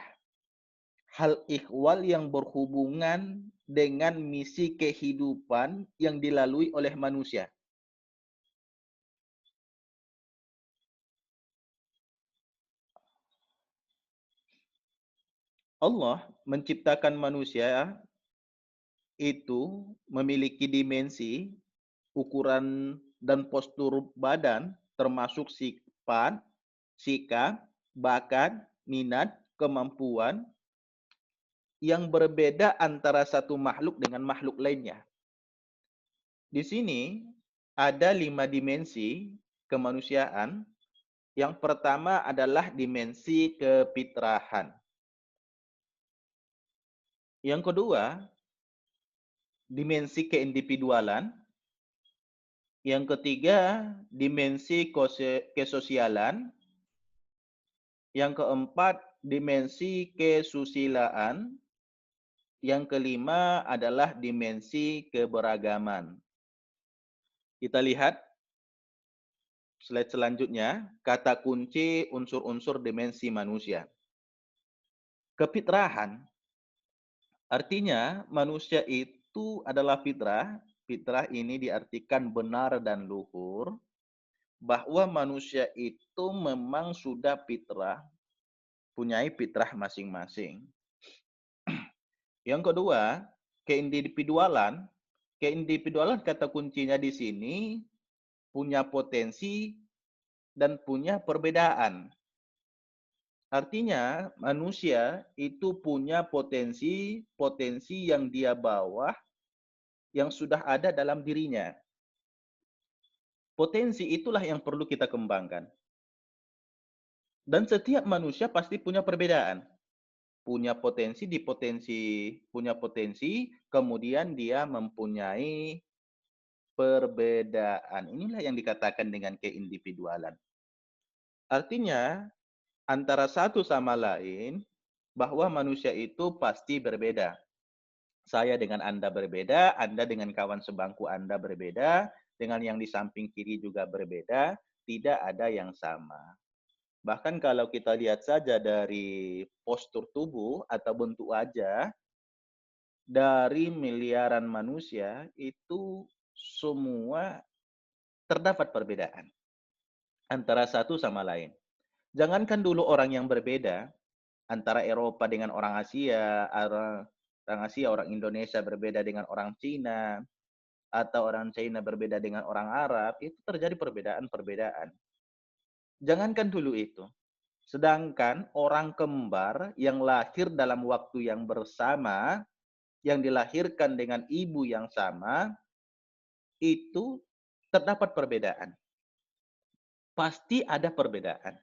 hal ihwal yang berhubungan dengan misi kehidupan yang dilalui oleh manusia. Allah menciptakan manusia itu memiliki dimensi, ukuran dan postur badan, termasuk sifat, sikap, bakat, minat, kemampuan yang berbeda antara satu makhluk dengan makhluk lainnya. Di sini ada 5 dimensi kemanusiaan. Yang pertama adalah dimensi kefitrahan. Yang kedua, dimensi keindividualan. Yang ketiga, dimensi kesosialan. Yang keempat, dimensi kesusilaan. Yang kelima adalah dimensi keberagaman. Kita lihat slide selanjutnya, kata kunci unsur-unsur dimensi manusia. Kefitrahan, artinya manusia itu adalah fitrah. Fitrah ini diartikan benar dan luhur, bahwa manusia itu memang sudah fitrah, punya fitrah masing-masing. Yang kedua, keindividualan. Keindividualan kata kuncinya di sini punya potensi dan punya perbedaan. Artinya manusia itu punya potensi yang dia bawa yang sudah ada dalam dirinya. Potensi itulah yang perlu kita kembangkan. Dan setiap manusia pasti punya perbedaan. Punya potensi, kemudian dia mempunyai perbedaan. Inilah yang dikatakan dengan keindividualan. Artinya, antara satu sama lain, bahwa manusia itu pasti berbeda. Saya dengan Anda berbeda, Anda dengan kawan sebangku Anda berbeda, dengan yang di samping kiri juga berbeda, tidak ada yang sama. Bahkan kalau kita lihat saja dari postur tubuh atau bentuk wajah, dari miliaran manusia itu semua terdapat perbedaan antara satu sama lain. Jangankan dulu orang yang berbeda, antara Eropa dengan orang Asia, orang Indonesia berbeda dengan orang Cina, atau orang Cina berbeda dengan orang Arab, itu terjadi perbedaan-perbedaan. Jangankan dulu itu. Sedangkan orang kembar yang lahir dalam waktu yang bersama, yang dilahirkan dengan ibu yang sama, itu terdapat perbedaan. Pasti ada perbedaan.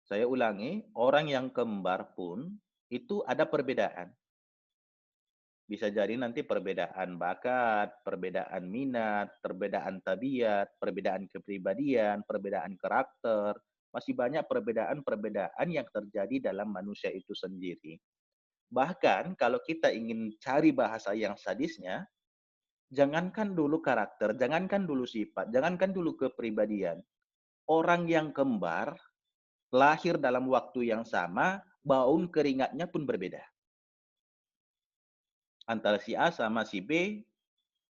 Saya ulangi, orang yang kembar pun itu ada perbedaan. Bisa jadi nanti perbedaan bakat, perbedaan minat, perbedaan tabiat, perbedaan kepribadian, perbedaan karakter. Masih banyak perbedaan-perbedaan yang terjadi dalam manusia itu sendiri. Bahkan kalau kita ingin cari bahasa yang sadisnya, jangankan dulu karakter, jangankan dulu sifat, jangankan dulu kepribadian. Orang yang kembar lahir dalam waktu yang sama, bau keringatnya pun berbeda. Antara si A sama si B,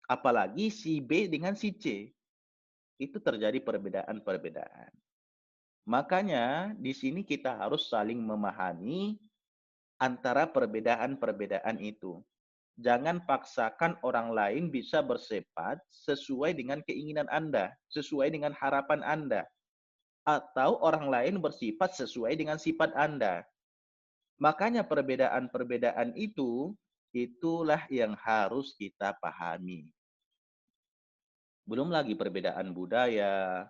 apalagi si B dengan si C. Itu terjadi perbedaan-perbedaan. Makanya di sini kita harus saling memahami antara perbedaan-perbedaan itu. Jangan paksakan orang lain bisa bersifat sesuai dengan keinginan Anda, sesuai dengan harapan Anda, atau orang lain bersifat sesuai dengan sifat Anda. Makanya perbedaan-perbedaan itu, itulah yang harus kita pahami. Belum lagi perbedaan budaya,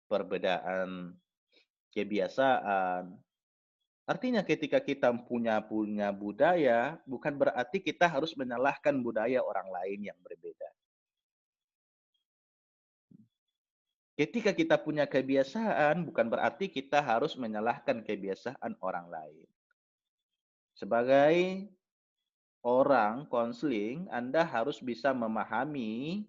perbedaan kebiasaan. Artinya ketika kita punya budaya, bukan berarti kita harus menyalahkan budaya orang lain yang berbeda. Ketika kita punya kebiasaan, bukan berarti kita harus menyalahkan kebiasaan orang lain. Sebagai orang konseling, Anda harus bisa memahami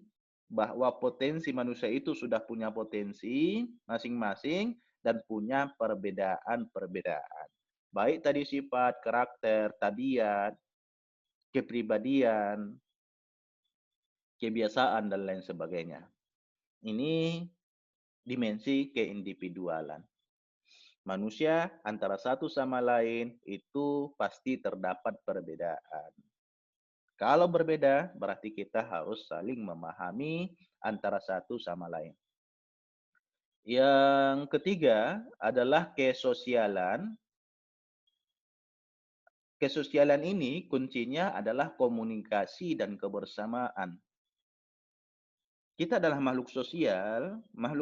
bahwa potensi manusia itu sudah punya potensi masing-masing dan punya perbedaan-perbedaan. Baik tadi sifat, karakter, tabiat, kepribadian, kebiasaan, dan lain sebagainya. Ini dimensi keindividualan. Manusia antara satu sama lain itu pasti terdapat perbedaan. Kalau berbeda, berarti kita harus saling memahami antara satu sama lain. Yang ketiga adalah kesosialan. Kesosialan ini kuncinya adalah komunikasi dan kebersamaan. Kita adalah makhluk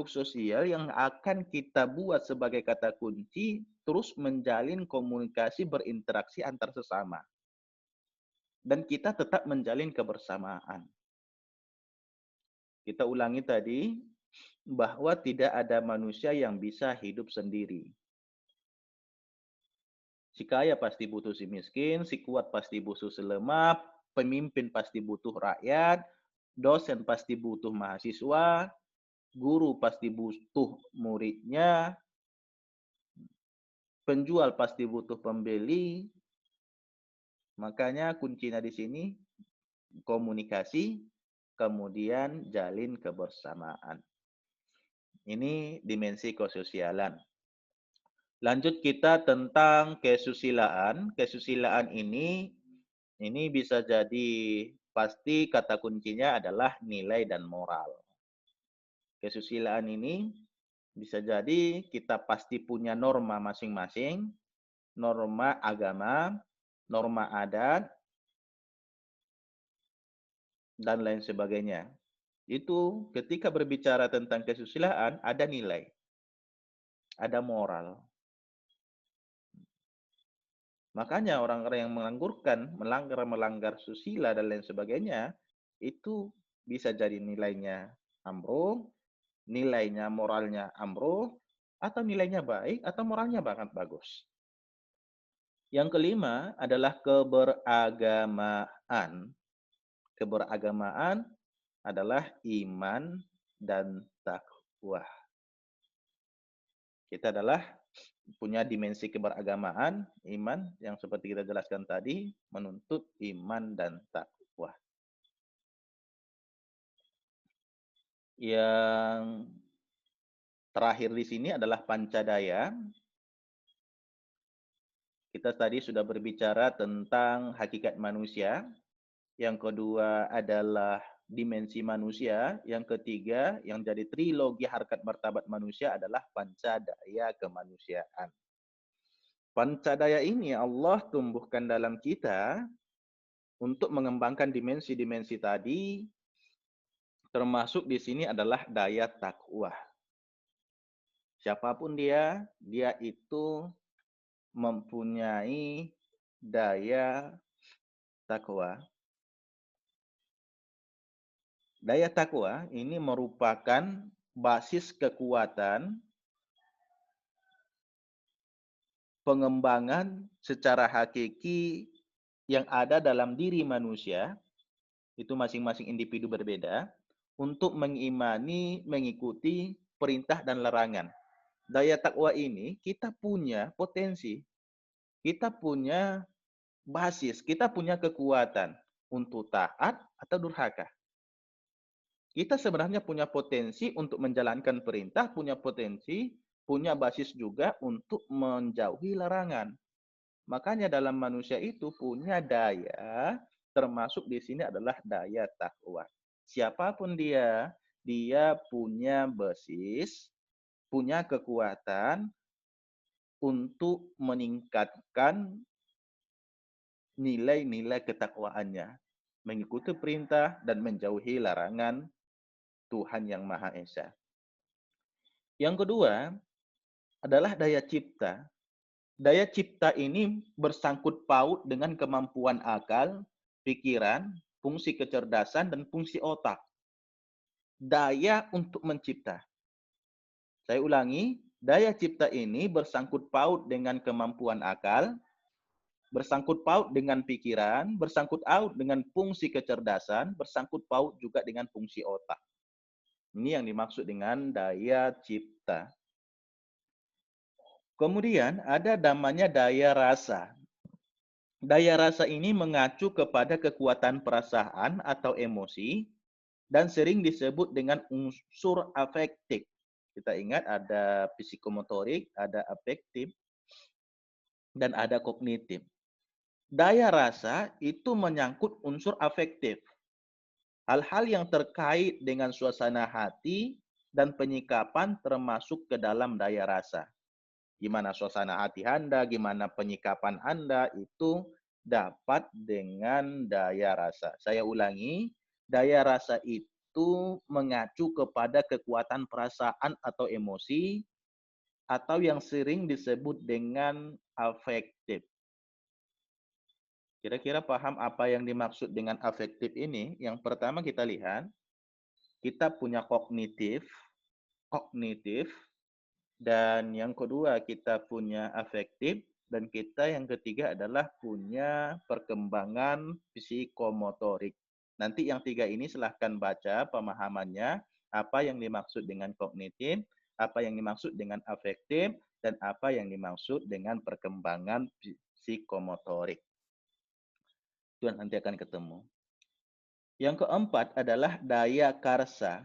sosial yang akan kita buat sebagai kata kunci terus menjalin komunikasi berinteraksi antar sesama. Dan kita tetap menjalin kebersamaan. Kita ulangi tadi, bahwa tidak ada manusia yang bisa hidup sendiri. Si kaya pasti butuh si miskin, si kuat pasti butuh si lemah, pemimpin pasti butuh rakyat, dosen pasti butuh mahasiswa, guru pasti butuh muridnya, penjual pasti butuh pembeli. Makanya kuncinya di sini komunikasi, kemudian jalin kebersamaan. Ini dimensi kesosialan. Lanjut kita tentang kesusilaan. Kesusilaan ini bisa jadi pasti kata kuncinya adalah nilai dan moral. Kesusilaan ini bisa jadi kita pasti punya norma masing-masing, norma agama, norma adat, dan lain sebagainya. Itu ketika berbicara tentang kesusilaan ada nilai, ada moral. Makanya orang-orang yang melanggar susila dan lain sebagainya, itu bisa jadi nilainya ambruk, nilainya moralnya ambruk, atau nilainya baik, atau moralnya banget bagus. Yang kelima adalah keberagamaan. Keberagamaan adalah iman dan takwa. Kita adalah punya dimensi keberagamaan, iman, yang seperti kita jelaskan tadi, menuntut iman dan takwa. Yang terakhir di sini adalah pancadaya. Kita tadi sudah berbicara tentang hakikat manusia. Yang kedua adalah dimensi manusia. Yang ketiga, yang jadi trilogi harkat martabat manusia adalah pancadaya kemanusiaan. Pancadaya ini Allah tumbuhkan dalam kita untuk mengembangkan dimensi-dimensi tadi, termasuk di sini adalah daya takwa. Siapapun dia itu mempunyai daya takwa. Daya takwa ini merupakan basis kekuatan pengembangan secara hakiki yang ada dalam diri manusia, itu masing-masing individu berbeda, untuk mengimani, mengikuti perintah dan larangan. Daya takwa ini kita punya potensi, kita punya basis, kita punya kekuatan untuk taat atau durhaka. Kita sebenarnya punya potensi untuk menjalankan perintah, punya potensi, punya basis juga untuk menjauhi larangan. Makanya dalam manusia itu punya daya, termasuk di sini adalah daya takwa. Siapapun dia, dia punya basis, punya kekuatan untuk meningkatkan nilai-nilai ketakwaannya, mengikuti perintah dan menjauhi larangan Tuhan Yang Maha Esa. Yang kedua adalah daya cipta. Daya cipta ini bersangkut paut dengan kemampuan akal, pikiran, fungsi kecerdasan, dan fungsi otak. Daya untuk mencipta. Saya ulangi, daya cipta ini bersangkut paut dengan kemampuan akal, bersangkut paut dengan pikiran, bersangkut paut dengan fungsi kecerdasan, bersangkut paut juga dengan fungsi otak. Ini yang dimaksud dengan daya cipta. Kemudian ada namanya daya rasa. Daya rasa ini mengacu kepada kekuatan perasaan atau emosi dan sering disebut dengan unsur afektif. Kita ingat ada psikomotorik, ada afektif, dan ada kognitif. Daya rasa itu menyangkut unsur afektif. Hal-hal yang terkait dengan suasana hati dan penyikapan termasuk ke dalam daya rasa. Gimana suasana hati Anda, gimana penyikapan Anda, itu dapat dengan daya rasa. Saya ulangi, daya rasa itu mengacu kepada kekuatan perasaan atau emosi, atau yang sering disebut dengan afektif. Kira-kira paham apa yang dimaksud dengan afektif ini? Yang pertama kita lihat, kita punya kognitif, kognitif, dan yang kedua kita punya afektif, dan kita yang ketiga adalah punya perkembangan psikomotorik. Nanti yang tiga ini silahkan baca pemahamannya, apa yang dimaksud dengan kognitif, apa yang dimaksud dengan afektif, dan apa yang dimaksud dengan perkembangan psikomotorik. Itu nanti akan ketemu. Yang keempat adalah daya karsa.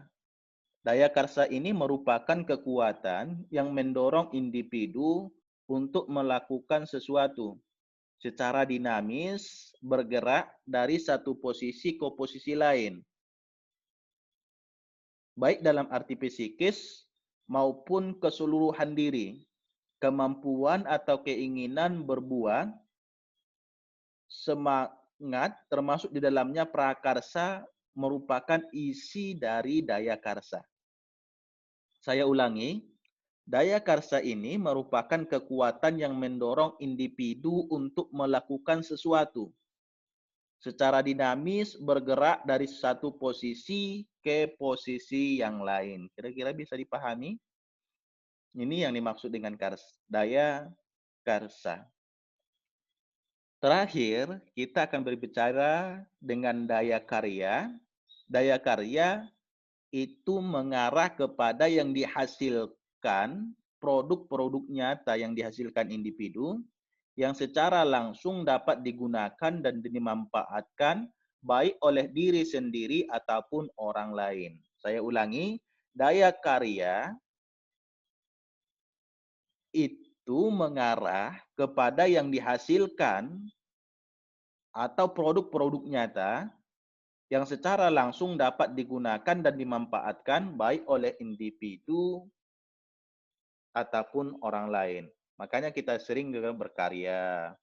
Daya karsa ini merupakan kekuatan yang mendorong individu untuk melakukan sesuatu secara dinamis, bergerak dari satu posisi ke posisi lain, baik dalam arti psikis maupun keseluruhan diri. Kemampuan atau keinginan berbuat, semangat, termasuk di dalamnya prakarsa, merupakan isi dari daya karsa. Saya ulangi, daya karsa ini merupakan kekuatan yang mendorong individu untuk melakukan sesuatu secara dinamis, bergerak dari satu posisi ke posisi yang lain. Kira-kira bisa dipahami? Ini yang dimaksud dengan daya karsa. Terakhir, kita akan berbicara dengan daya karya. Daya karya itu mengarah kepada yang dihasilkan, produk-produk nyata yang dihasilkan individu, yang secara langsung dapat digunakan dan dimanfaatkan baik oleh diri sendiri ataupun orang lain. Saya ulangi, daya karya itu mengarah kepada yang dihasilkan atau produk-produk nyata yang secara langsung dapat digunakan dan dimanfaatkan baik oleh individu ataupun orang lain. Makanya kita sering juga berkarya.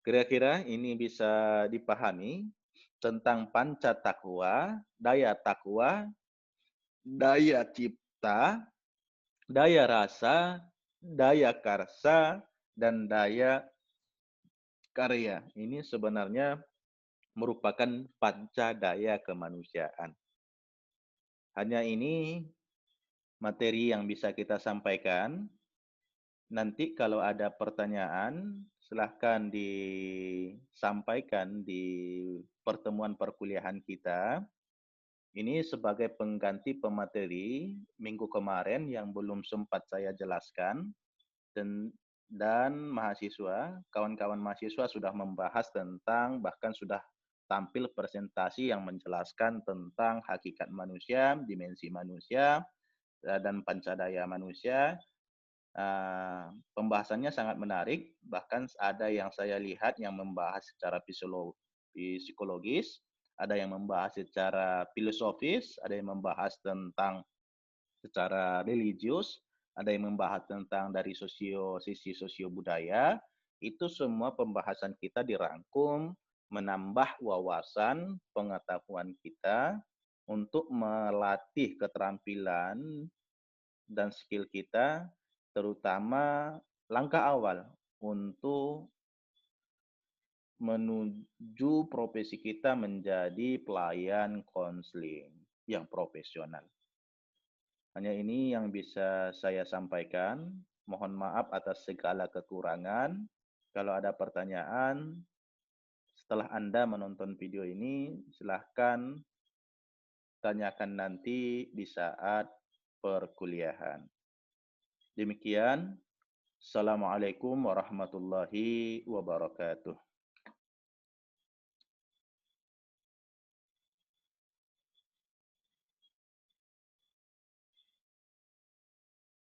Kira-kira ini bisa dipahami tentang panca takwa, daya cipta, daya rasa, daya karsa, dan daya karya. Ini sebenarnya merupakan panca daya kemanusiaan. Hanya ini materi yang bisa kita sampaikan. Nanti kalau ada pertanyaan, silahkan disampaikan di pertemuan perkuliahan kita. Ini sebagai pengganti pemateri minggu kemarin yang belum sempat saya jelaskan, dan mahasiswa, kawan-kawan mahasiswa sudah membahas tentang, bahkan sudah tampil presentasi yang menjelaskan tentang hakikat manusia, dimensi manusia, dan pancadaya manusia. Pembahasannya sangat menarik, bahkan ada yang saya lihat yang membahas secara psikologis, ada yang membahas secara filosofis, ada yang membahas tentang secara religius, ada yang membahas tentang dari sisi sosio budaya. Itu semua pembahasan kita dirangkum menambah wawasan pengetahuan kita untuk melatih keterampilan dan skill kita, terutama langkah awal untuk menuju profesi kita menjadi pelayan konseling yang profesional. Hanya ini yang bisa saya sampaikan. Mohon maaf atas segala kekurangan. Kalau ada pertanyaan setelah Anda menonton video ini, silahkan tanyakan nanti di saat perkuliahan. Demikian. Assalamualaikum warahmatullahi wabarakatuh.